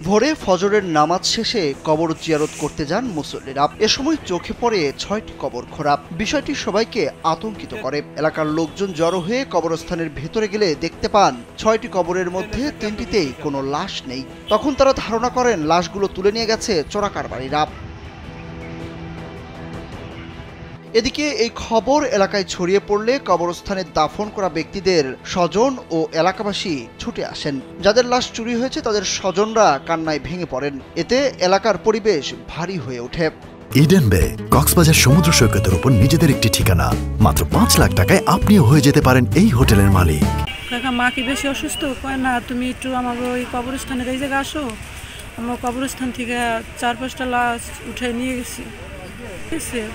ভোরে ফজরের নামাজ শেষে কবর জিয়ারত করতে যান মুসল্লিরা। এ সময় চোখে পড়ে ৬টি কবর খোঁড়া। বিষয়টি সবাইকে আতঙ্কিত করে। এলাকার লোকজন জড়ো হয়ে কবরস্থানের ভেতরে গেলে দেখতে পান ৬টি কবরের মধ্যে ৩টিতেই কোনো লাশ নেই। তখন তারা ধারণা করেন লাশগুলো তুলে নিয়ে গেছে চোরাকারবারিরা। এদিকে এই খবর এলাকায় ছড়িয়ে পড়লে কবরস্থানে দাফন করা ব্যক্তিদের স্বজন ও এলাকাবাসী ছুটে আসেন। যাদের লাশ চুরি হয়েছে তাদের স্বজনরা কান্নায় ভেঙে পড়েন। এতে এলাকার পরিবেশ ভারী হয়ে ওঠে। ইডেন বে কক্সবাজার সমুদ্র সৈকতের উপর নিজেদের একটি ঠিকানা। মাত্র ৫ লাখ টাকায় আপনিও হয়ে যেতে পারেন এই হোটেলের মালিক। কাকা, মা কি বেশি অসুস্থ? কয় না, তুমি একটু আমার ওই কবরস্থানের এই জায়গায় আসো। আমার কবরস্থান থেকে ৪-৫টা লাশ উঠে নিয়ে গেছি।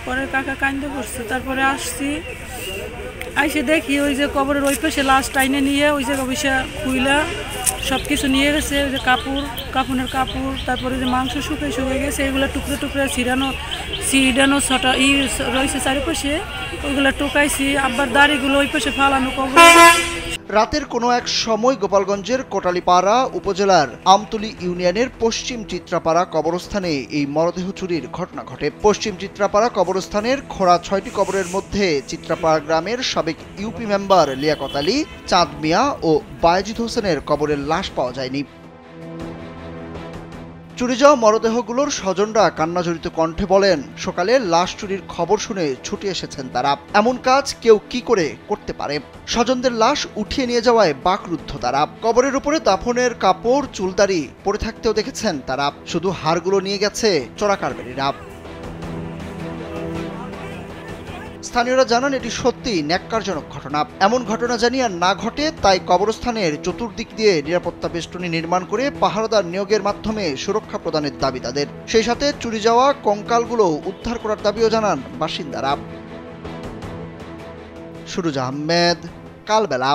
পরে কাকা কান্দে করছে। তারপরে আসছি, আইসে দেখি ওই যে কবরের ওই পাশে লাশ টাইনে নিয়ে ওই জায়গা বসে খুইলা সব কিছু নিয়ে গেছে। ওই যে কাপড়ের কাপড়, তারপরে যে মাংস শুকিয়ে গেছে, এগুলো টুকরে টুকরে ছিড়ানো ছটা রয়েছে চারিপাশে, ওইগুলো টোকাইছি। আব্বার দাড়িগুলো ওই পাশে ফালানো কবর। রাতের কোনো এক সময় গোপালগঞ্জের কোটালীপাড়া উপজেলার আমতলী ইউনিয়নের পশ্চিম চিত্রাপাড়া কবরস্থানে এই মরদেহ চুরির ঘটনা ঘটে। পশ্চিম চিত্রাপাড়া কবরস্থানের খোঁড়া ৬টি কবরের মধ্যে চিত্রাপাড়া গ্রামের সাবেক ইউপি মেম্বার লিয়াকত আলী, চাঁদ মিয়া ও বায়েজিদ হোসেনের কবরের লাশ পাওয়া যায়নি। চুরি যাওয়া মরদেহগুলোর স্বজনরা কান্নাজড়িত কণ্ঠে বলেন, সকালে লাশ চুরির খবর শুনে ছুটে এসেছেন তারা। এমন কাজ কেউ কি করে করতে পারে? স্বজনদের লাশ উঠিয়ে নিয়ে যাওয়ায় বাকরুদ্ধ তারা। কবরের উপরে দাফনের কাপড়, চুলদারি পরে থাকতেও দেখেছেন তারা। শুধু হাড়গুলো নিয়ে গেছে চোরাকারবারিরা। স্থানীয়রা জানান এটি সত্যি ন্যাক্কারজনক ঘটনা। এমন ঘটনা জানি আর না ঘটে, তাই কবরস্থানের চতুর্দিক দিয়ে নিরাপত্তা বেষ্টনী নির্মাণ করে পাহারাদার নিয়োগের মাধ্যমে সুরক্ষা প্রদানের দাবি তাদের। সেই সাথে চুরি যাওয়া কঙ্কালগুলো উদ্ধার করার দাবিও জানান বাসিন্দারা। সুরুজ আহমেদ, কালবেলা।